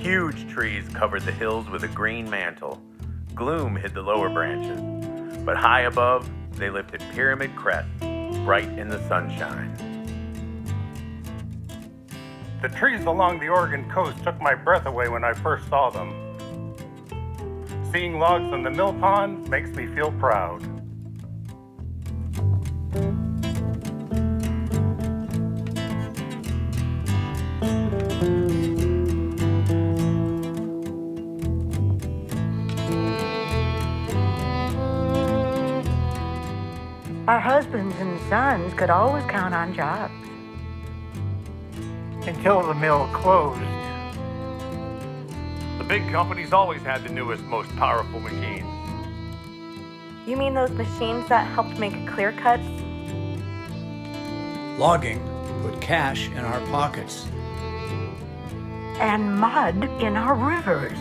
Huge trees covered the hills with a green mantle. Gloom hid the lower branches, but high above, they lifted pyramid crests, bright in the sunshine. The trees along the Oregon coast took my breath away when I first saw them. Seeing logs on the mill pond makes me feel proud. Our husbands and sons could always count on jobs. Until the mill closed. The big companies always had the newest, most powerful machines. You mean those machines that helped make clear cuts? Logging put cash in our pockets. And mud in our rivers.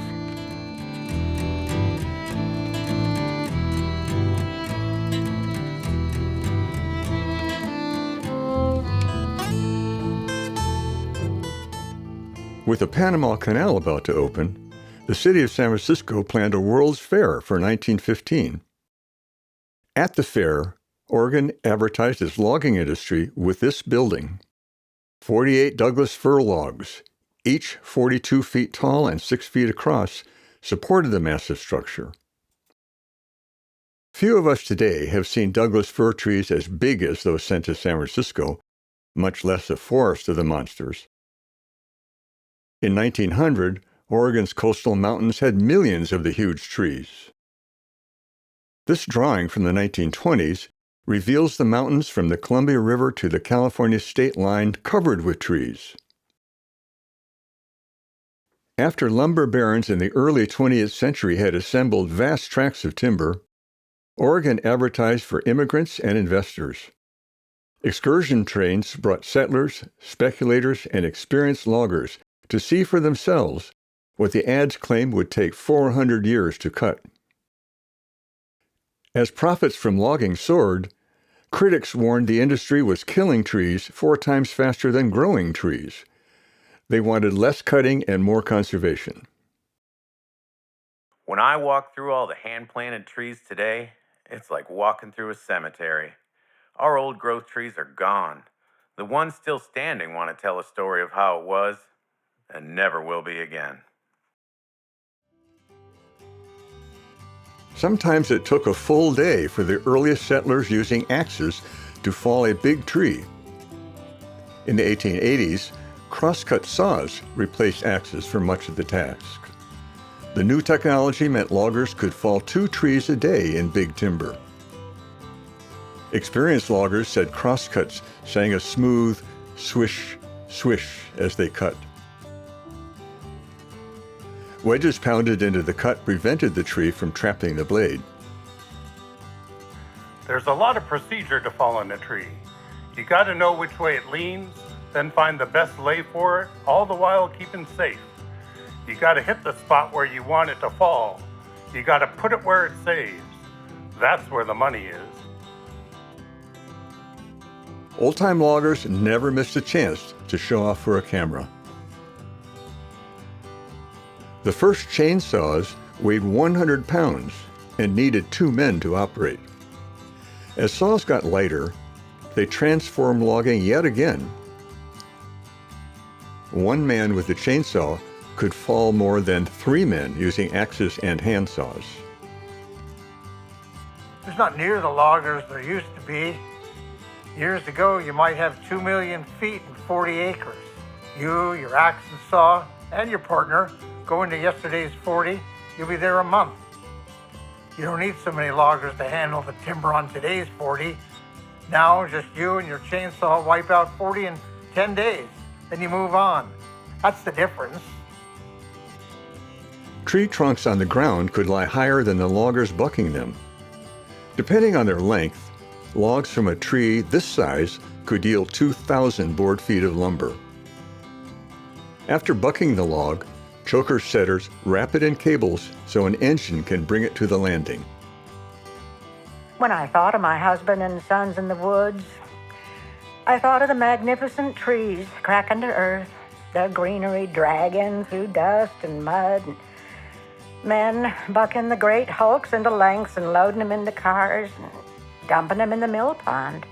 With the Panama Canal about to open, the city of San Francisco planned a World's Fair for 1915. At the fair, Oregon advertised its logging industry with this building: 48 Douglas fir logs, each 42 feet tall and 6 feet across, supported the massive structure. Few of us today have seen Douglas fir trees as big as those sent to San Francisco, much less a forest of the monsters. In 1900, Oregon's coastal mountains had millions of the huge trees. This drawing from the 1920s reveals the mountains from the Columbia River to the California state line covered with trees. After lumber barons in the early 20th century had assembled vast tracts of timber, Oregon advertised for immigrants and investors. Excursion trains brought settlers, speculators, and experienced loggers to see for themselves what the ads claimed would take 400 years to cut. As profits from logging soared, critics warned the industry was killing trees 4 times faster than growing trees. They wanted less cutting and more conservation. When I walk through all the hand-planted trees today, it's like walking through a cemetery. Our old growth trees are gone. The ones still standing want to tell a story of how it was and never will be again. Sometimes it took a full day for the earliest settlers using axes to fall a big tree. In the 1880s, crosscut saws replaced axes for much of the task. The new technology meant loggers could fall 2 trees a day in big timber. Experienced loggers said crosscuts sang a smooth swish, swish as they cut. Wedges pounded into the cut prevented the tree from trapping the blade. There's a lot of procedure to fall in a tree. You got to know which way it leans, then find the best lay for it, all the while keeping safe. You got to hit the spot where you want it to fall. You got to put it where it saves. That's where the money is. Old-time loggers never missed a chance to show off for a camera. The first chainsaws weighed 100 pounds and needed 2 men to operate. As saws got lighter, they transformed logging yet again. 1 man with a chainsaw could fall more than 3 men using axes and handsaws. There's not near the loggers there used to be. Years ago, you might have 2 million feet and 40 acres. You, your axe and saw, and your partner go into yesterday's 40, you'll be there a month. You don't need so many loggers to handle the timber on today's 40. Now, just you and your chainsaw wipe out 40 in 10 days. Then you move on. That's the difference. Tree trunks on the ground could lie higher than the loggers bucking them. Depending on their length, logs from a tree this size could yield 2,000 board feet of lumber. After bucking the log, choker setters wrap it in cables so an engine can bring it to the landing. When I thought of my husband and sons in the woods, I thought of the magnificent trees cracking to earth, the greenery dragging through dust and mud, and men bucking the great hulks into lengths and loading them into cars and dumping them in the mill pond.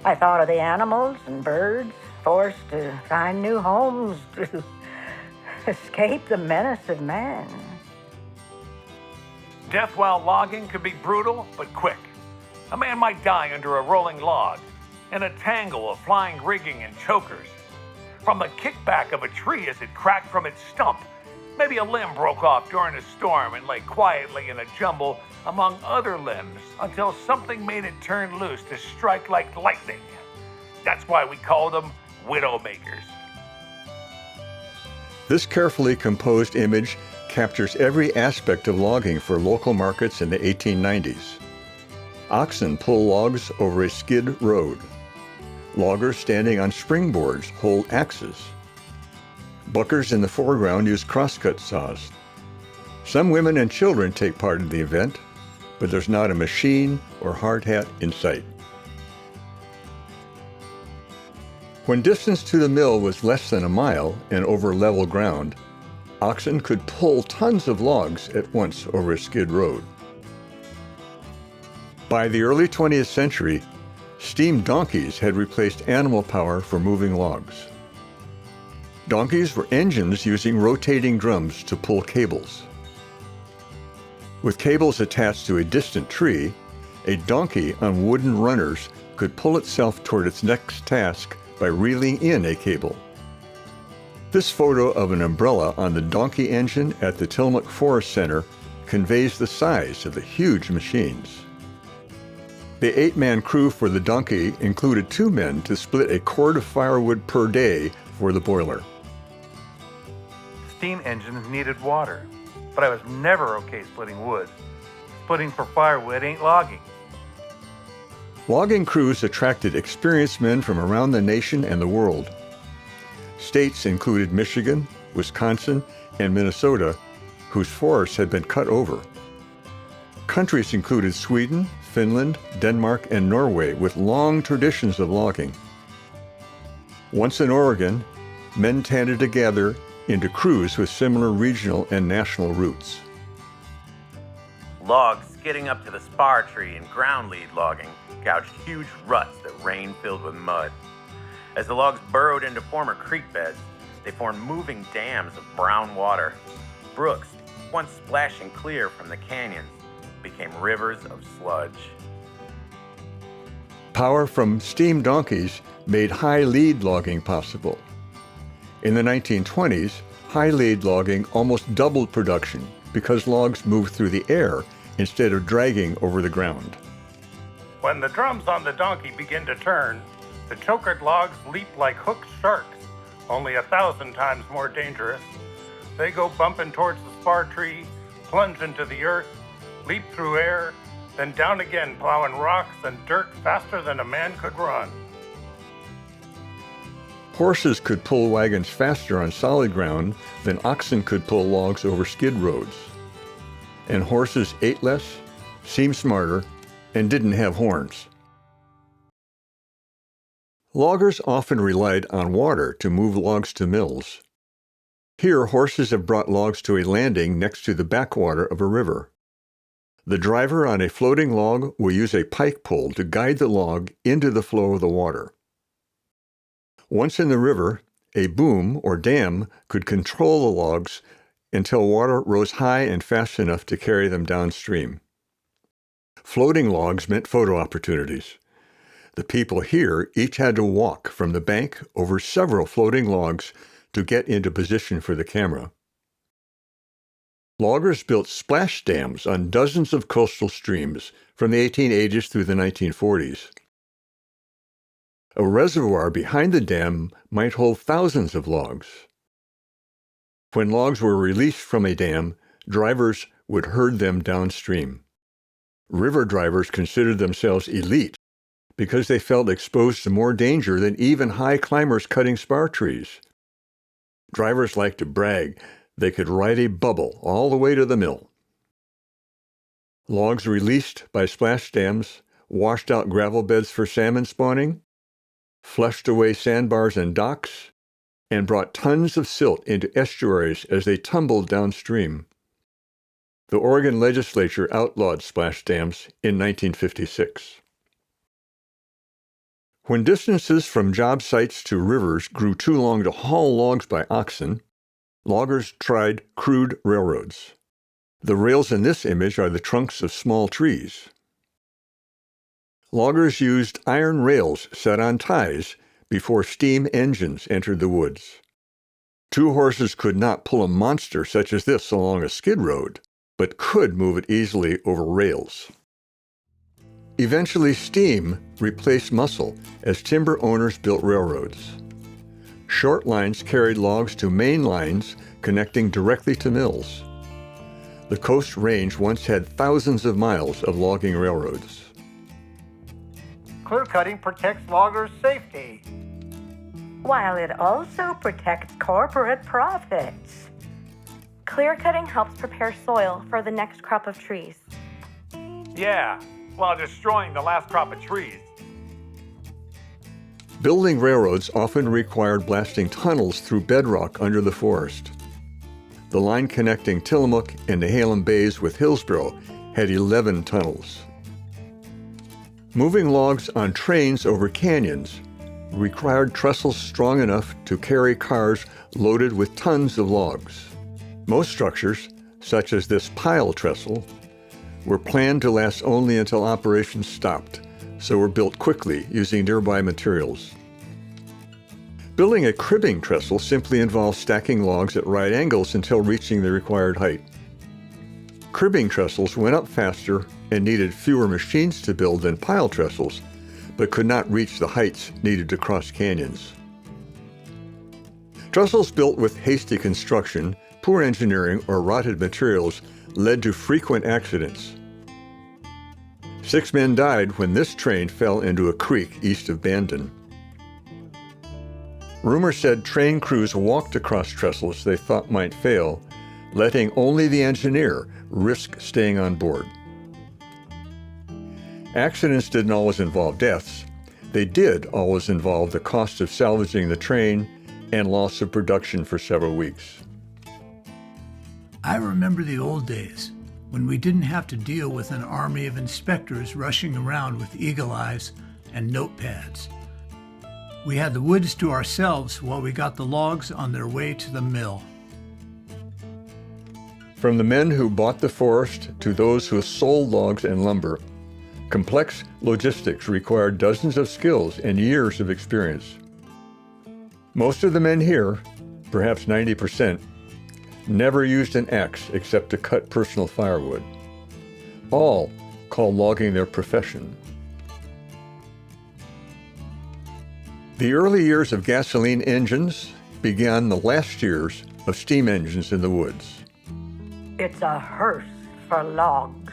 I thought of the animals and birds forced to find new homes to escape the menace of man. Death while logging could be brutal, but quick. A man might die under a rolling log, in a tangle of flying rigging and chokers. From the kickback of a tree as it cracked from its stump, maybe a limb broke off during a storm and lay quietly in a jumble among other limbs until something made it turn loose to strike like lightning. That's why we call them widowmakers. This carefully composed image captures every aspect of logging for local markets in the 1890s. Oxen pull logs over a skid road. Loggers standing on springboards hold axes. Buckers in the foreground use crosscut saws. Some women and children take part in the event, but there's not a machine or hard hat in sight. When distance to the mill was less than a mile and over level ground, oxen could pull tons of logs at once over a skid road. By the early 20th century, steam donkeys had replaced animal power for moving logs. Donkeys were engines using rotating drums to pull cables. With cables attached to a distant tree, a donkey on wooden runners could pull itself toward its next task by reeling in a cable. This photo of an umbrella on the donkey engine at the Tillamook Forest Center conveys the size of the huge machines. The 8-man crew for the donkey included 2 men to split a cord of firewood per day for the boiler. Steam engines needed water, but I was never okay splitting wood. Splitting for firewood ain't logging. Logging crews attracted experienced men from around the nation and the world. States included Michigan, Wisconsin, and Minnesota, whose forests had been cut over. Countries included Sweden, Finland, Denmark, and Norway with long traditions of logging. Once in Oregon, men tended to gather into crews with similar regional and national roots. Logs skidding up to the spar tree and ground lead logging gouged huge ruts that rain filled with mud. As the logs burrowed into former creek beds, they formed moving dams of brown water. Brooks, once splashing clear from the canyons, became rivers of sludge. Power from steam donkeys made high lead logging possible. In the 1920s, high lead logging almost doubled production because logs moved through the air instead of dragging over the ground. When the drums on the donkey begin to turn, the chokered logs leap like hooked sharks, only 1,000 times more dangerous. They go bumping towards the spar tree, plunge into the earth, leap through air, then down again, plowing rocks and dirt faster than a man could run. Horses could pull wagons faster on solid ground than oxen could pull logs over skid roads. And horses ate less, seemed smarter, and didn't have horns. Loggers often relied on water to move logs to mills. Here, horses have brought logs to a landing next to the backwater of a river. The driver on a floating log will use a pike pole to guide the log into the flow of the water. Once in the river, a boom or dam could control the logs until water rose high and fast enough to carry them downstream. Floating logs meant photo opportunities. The people here each had to walk from the bank over several floating logs to get into position for the camera. Loggers built splash dams on dozens of coastal streams from the 1880s through the 1940s. A reservoir behind the dam might hold thousands of logs. When logs were released from a dam, drivers would herd them downstream. River drivers considered themselves elite because they felt exposed to more danger than even high climbers cutting spar trees. Drivers liked to brag they could ride a bubble all the way to the mill. Logs released by splash dams washed out gravel beds for salmon spawning, flushed away sandbars and docks, and brought tons of silt into estuaries as they tumbled downstream. The Oregon legislature outlawed splash dams in 1956. When distances from job sites to rivers grew too long to haul logs by oxen, loggers tried crude railroads. The rails in this image are the trunks of small trees. Loggers used iron rails set on ties before steam engines entered the woods. 2 horses could not pull a monster such as this along a skid road, but could move it easily over rails. Eventually, steam replaced muscle as timber owners built railroads. Short lines carried logs to main lines connecting directly to mills. The Coast Range once had thousands of miles of logging railroads. Clear cutting protects loggers' safety. While it also protects corporate profits. Clear cutting helps prepare soil for the next crop of trees. Yeah, while destroying the last crop of trees. Building railroads often required blasting tunnels through bedrock under the forest. The line connecting Tillamook and Nehalem Bays with Hillsborough had 11 tunnels. Moving logs on trains over canyons required trestles strong enough to carry cars loaded with tons of logs. Most structures, such as this pile trestle, were planned to last only until operations stopped, so were built quickly using nearby materials. Building a cribbing trestle simply involves stacking logs at right angles until reaching the required height. Cribbing trestles went up faster and needed fewer machines to build than pile trestles, but could not reach the heights needed to cross canyons. Trestles built with hasty construction, poor engineering, or rotted materials led to frequent accidents. 6 men died when this train fell into a creek east of Bandon. Rumor said train crews walked across trestles they thought might fail, letting only the engineer risk staying on board. Accidents didn't always involve deaths. They did always involve the cost of salvaging the train and loss of production for several weeks. I remember the old days when we didn't have to deal with an army of inspectors rushing around with eagle eyes and notepads. We had the woods to ourselves while we got the logs on their way to the mill. From the men who bought the forest to those who sold logs and lumber, complex logistics required dozens of skills and years of experience. Most of the men here, perhaps 90%, never used an axe except to cut personal firewood. All call logging their profession. The early years of gasoline engines began the last years of steam engines in the woods. It's a hearse for logs.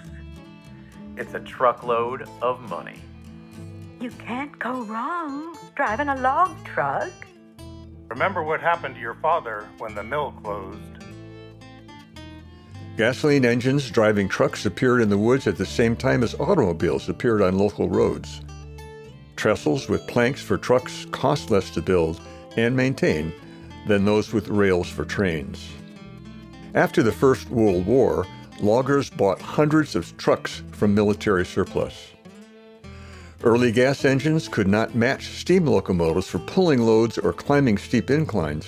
It's a truckload of money. You can't go wrong driving a log truck. Remember what happened to your father when the mill closed? Gasoline engines driving trucks appeared in the woods at the same time as automobiles appeared on local roads. Trestles with planks for trucks cost less to build and maintain than those with rails for trains. After the First World War, loggers bought hundreds of trucks from military surplus. Early gas engines could not match steam locomotives for pulling loads or climbing steep inclines,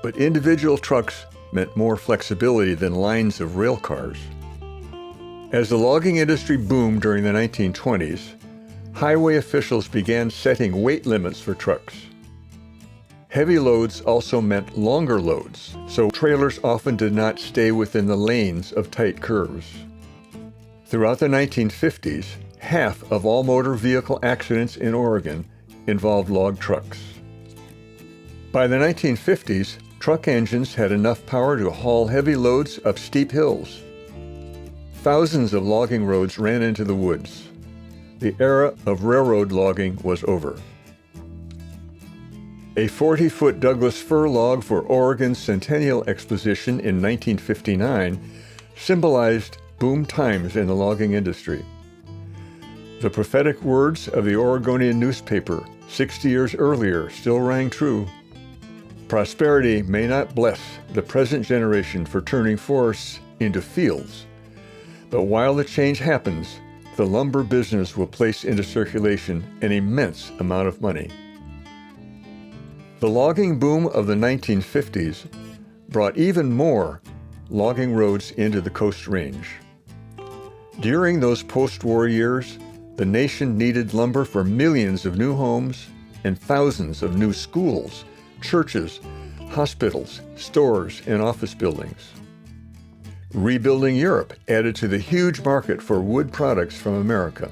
but individual trucks meant more flexibility than lines of rail cars. As the logging industry boomed during the 1920s, highway officials began setting weight limits for trucks. Heavy loads also meant longer loads, so trailers often did not stay within the lanes of tight curves. Throughout the 1950s, half of all motor vehicle accidents in Oregon involved log trucks. By the 1950s, truck engines had enough power to haul heavy loads up steep hills. Thousands of logging roads ran into the woods. The era of railroad logging was over. A 40-foot Douglas fir log for Oregon's Centennial Exposition in 1959 symbolized boom times in the logging industry. The prophetic words of the Oregonian newspaper 60 years earlier still rang true. Prosperity may not bless the present generation for turning forests into fields, but while the change happens, the lumber business will place into circulation an immense amount of money. The logging boom of the 1950s brought even more logging roads into the Coast Range. During those post-war years, the nation needed lumber for millions of new homes and thousands of new schools, churches, hospitals, stores, and office buildings. Rebuilding Europe added to the huge market for wood products from America.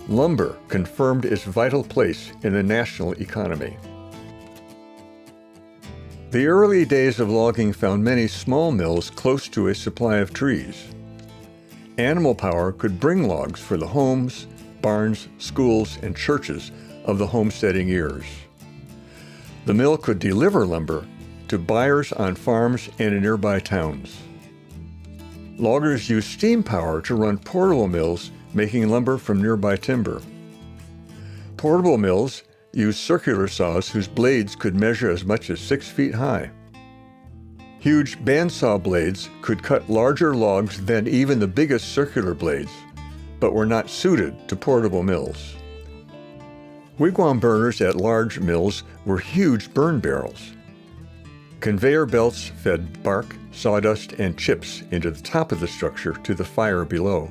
Lumber confirmed its vital place in the national economy. The early days of logging found many small mills close to a supply of trees. Animal power could bring logs for the homes, barns, schools, and churches of the homesteading years. The mill could deliver lumber to buyers on farms and in nearby towns. Loggers used steam power to run portable mills, making lumber from nearby timber. Portable mills used circular saws whose blades could measure as much as 6 feet high. Huge bandsaw blades could cut larger logs than even the biggest circular blades, but were not suited to portable mills. Wigwam burners at large mills were huge burn barrels. Conveyor belts fed bark, sawdust, and chips into the top of the structure to the fire below.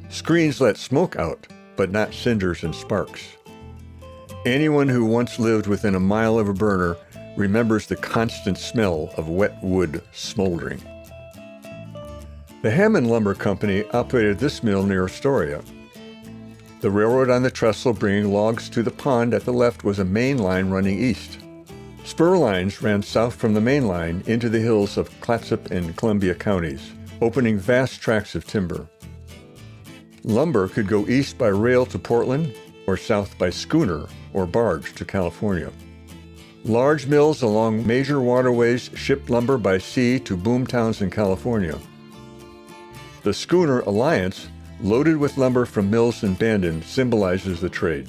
Screens let smoke out, but not cinders and sparks. Anyone who once lived within a mile of a burner remembers the constant smell of wet wood smoldering. The Hammond Lumber Company operated this mill near Astoria. The railroad on the trestle bringing logs to the pond at the left was a main line running east. Spur lines ran south from the main line into the hills of Clatsop and Columbia counties, opening vast tracts of timber. Lumber could go east by rail to Portland or south by schooner or barge to California. Large mills along major waterways shipped lumber by sea to boom towns in California. The schooner Alliance, loaded with lumber from mills in Bandon, symbolizes the trade.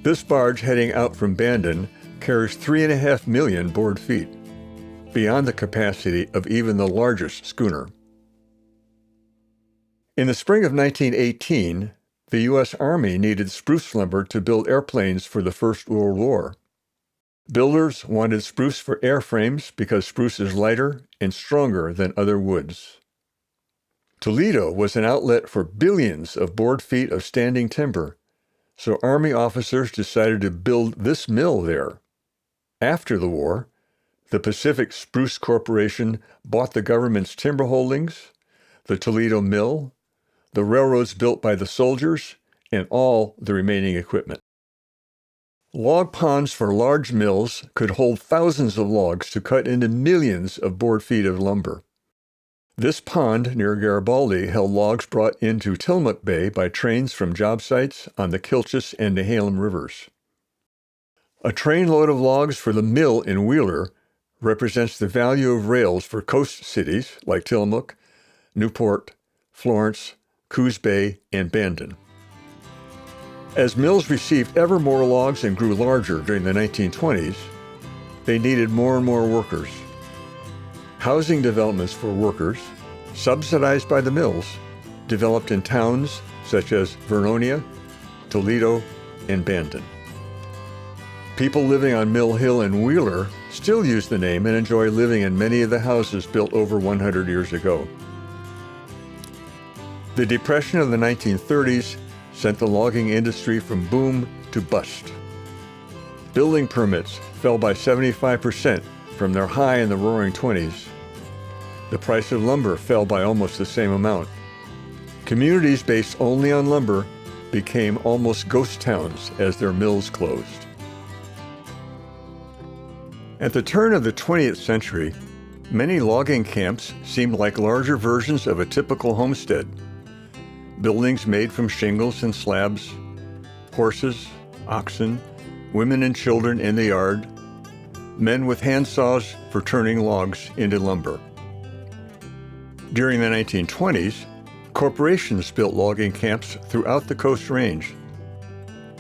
This barge heading out from Bandon carries 3.5 million board feet, beyond the capacity of even the largest schooner. In the spring of 1918, the U.S. Army needed spruce lumber to build airplanes for the First World War. Builders wanted spruce for airframes because spruce is lighter and stronger than other woods. Toledo was an outlet for billions of board feet of standing timber, so Army officers decided to build this mill there. After the war, the Pacific Spruce Corporation bought the government's timber holdings, the Toledo Mill, the railroads built by the soldiers, and all the remaining equipment. Log ponds for large mills could hold thousands of logs to cut into millions of board feet of lumber. This pond near Garibaldi held logs brought into Tillamook Bay by trains from job sites on the Kilchis and Nehalem rivers. A trainload of logs for the mill in Wheeler represents the value of rails for coast cities like Tillamook, Newport, Florence, Coos Bay, and Bandon. As mills received ever more logs and grew larger during the 1920s, they needed more and more workers. Housing developments for workers, subsidized by the mills, developed in towns such as Vernonia, Toledo, and Bandon. People living on Mill Hill and Wheeler still use the name and enjoy living in many of the houses built over 100 years ago. The Depression of the 1930s sent the logging industry from boom to bust. Building permits fell by 75% from their high in the roaring 20s. The price of lumber fell by almost the same amount. Communities based only on lumber became almost ghost towns as their mills closed. At the turn of the 20th century, many logging camps seemed like larger versions of a typical homestead. Buildings made from shingles and slabs, horses, oxen, women and children in the yard, men with handsaws for turning logs into lumber. During the 1920s, corporations built logging camps throughout the Coast Range.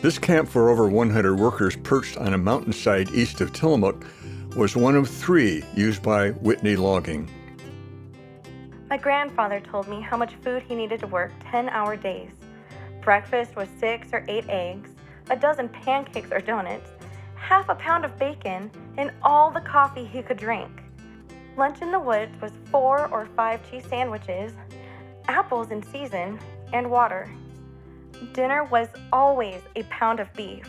This camp for over 100 workers perched on a mountainside east of Tillamook was one of 3 used by Whitney Logging. My grandfather told me how much food he needed to work 10-hour days. Breakfast was 6 or 8 eggs, a dozen pancakes or donuts, half a pound of bacon, and all the coffee he could drink. Lunch in the woods was 4 or 5 cheese sandwiches, apples in season, and water. Dinner was always a pound of beef,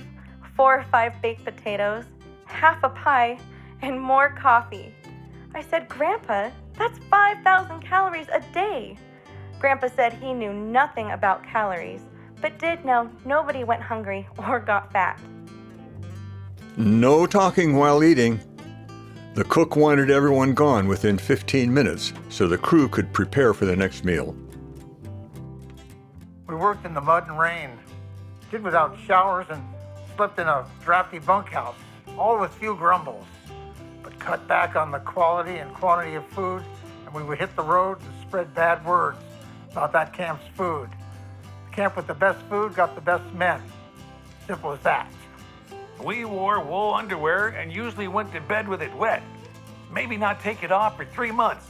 4 or 5 baked potatoes, half a pie, and more coffee. I said, "Grandpa, that's 5,000 calories a day." Grandpa said he knew nothing about calories, but did know nobody went hungry or got fat. No talking while eating. The cook wanted everyone gone within 15 minutes so the crew could prepare for the next meal. We worked in the mud and rain, did without showers, and slept in a drafty bunkhouse, all with few grumbles, but cut back on the quality and quantity of food, and we would hit the road and spread bad words about that camp's food. The camp with the best food got the best men. Simple as that. We wore wool underwear and usually went to bed with it wet. Maybe not take it off for 3 months.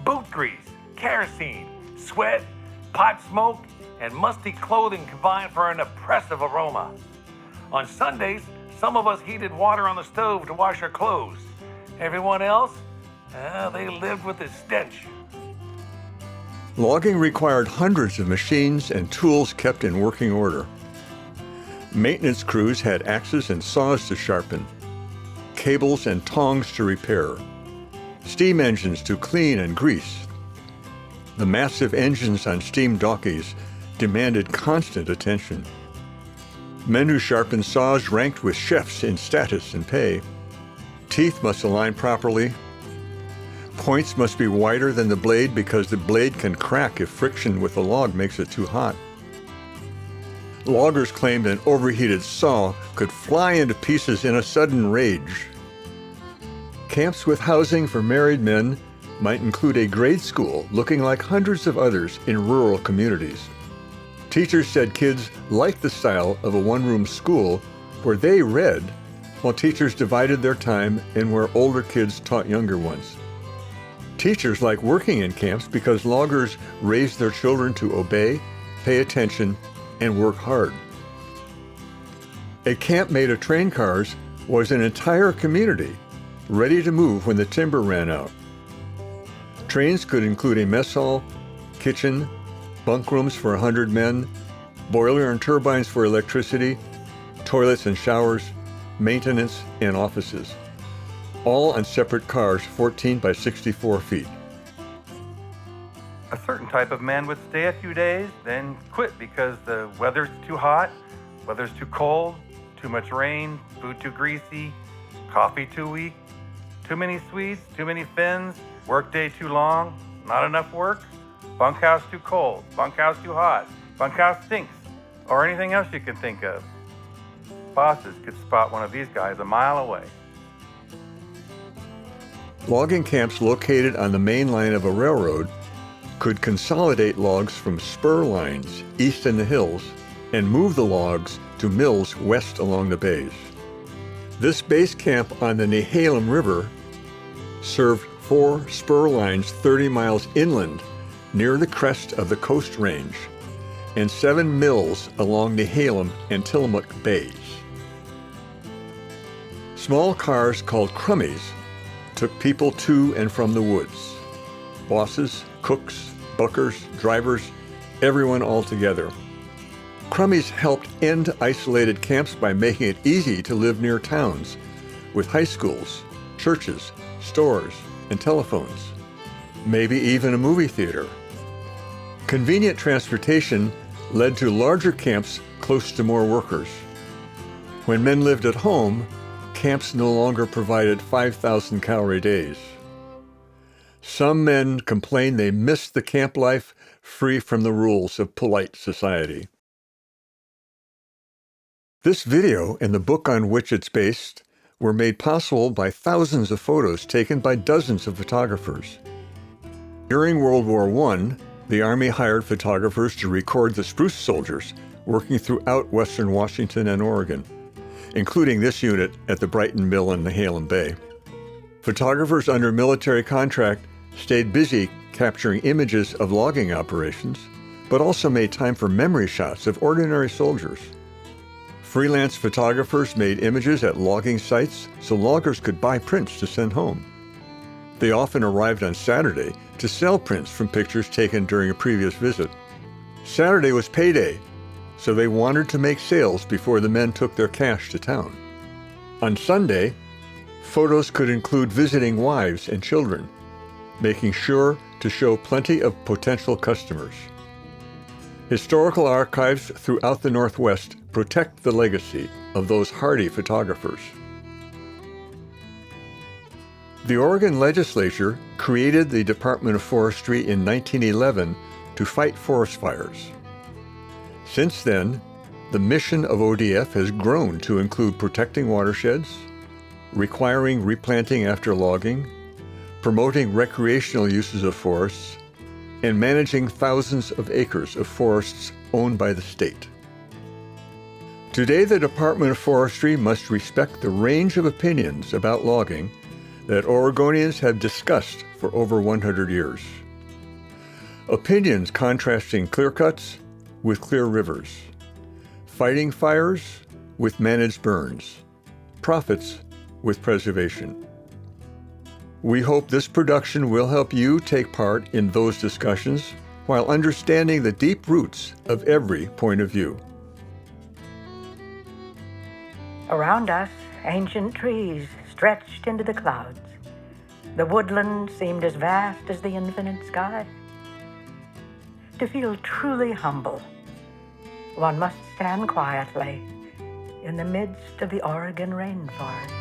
Boot grease, kerosene, sweat, pot smoke, and musty clothing combined for an oppressive aroma. On Sundays, some of us heated water on the stove to wash our clothes. Everyone else, they lived with the stench. Logging required hundreds of machines and tools kept in working order. Maintenance crews had axes and saws to sharpen, cables and tongs to repair, steam engines to clean and grease. The massive engines on steam dokies demanded constant attention. Men who sharpened saws ranked with chefs in status and pay. Teeth must align properly. Points must be wider than the blade because the blade can crack if friction with the log makes it too hot. Loggers claimed an overheated saw could fly into pieces in a sudden rage. Camps with housing for married men might include a grade school looking like hundreds of others in rural communities. Teachers said kids liked the style of a one-room school where they read while teachers divided their time and where older kids taught younger ones. Teachers like working in camps because loggers raised their children to obey, pay attention, and work hard. A camp made of train cars was an entire community ready to move when the timber ran out. Trains could include a mess hall, kitchen, bunk rooms for 100 men, boiler and turbines for electricity, toilets and showers, maintenance, and offices. All on separate cars 14 by 64 feet. A certain type of man would stay a few days, then quit because the weather's too hot, weather's too cold, too much rain, food too greasy, coffee too weak, too many sweets, too many fins, workday too long, not enough work, bunkhouse too cold, bunkhouse too hot, bunkhouse stinks, or anything else you can think of. Bosses could spot one of these guys a mile away. Logging camps located on the main line of a railroad could consolidate logs from spur lines east in the hills and move the logs to mills west along the bays. This base camp on the Nehalem River served 4 spur lines 30 miles inland near the crest of the Coast Range and 7 mills along Nehalem and Tillamook Bays. Small cars called crummies took people to and from the woods. Bosses, cooks, buckers, drivers, everyone all together. Crummies helped end isolated camps by making it easy to live near towns with high schools, churches, stores, and telephones, maybe even a movie theater. Convenient transportation led to larger camps close to more workers. When men lived at home, camps no longer provided 5,000 calorie days. Some men complained they missed the camp life free from the rules of polite society. This video and the book on which it's based were made possible by thousands of photos taken by dozens of photographers. During World War I, the Army hired photographers to record the spruce soldiers working throughout western Washington and Oregon, including this unit at the Brighton Mill in Nehalem Bay. Photographers under military contract stayed busy capturing images of logging operations, but also made time for memory shots of ordinary soldiers. Freelance photographers made images at logging sites so loggers could buy prints to send home. They often arrived on Saturday to sell prints from pictures taken during a previous visit. Saturday was payday, so they wanted to make sales before the men took their cash to town. On Sunday, photos could include visiting wives and children, making sure to show plenty of potential customers. Historical archives throughout the Northwest protect the legacy of those hardy photographers. The Oregon legislature created the Department of Forestry in 1911 to fight forest fires. Since then, the mission of ODF has grown to include protecting watersheds, requiring replanting after logging, promoting recreational uses of forests, and managing thousands of acres of forests owned by the state. Today, the Department of Forestry must respect the range of opinions about logging that Oregonians have discussed for over 100 years. Opinions contrasting clear cuts with clear rivers, fighting fires with managed burns, profits with preservation. We hope this production will help you take part in those discussions while understanding the deep roots of every point of view. Around us, ancient trees stretched into the clouds. The woodland seemed as vast as the infinite sky. To feel truly humble, one must stand quietly in the midst of the Oregon rainforest.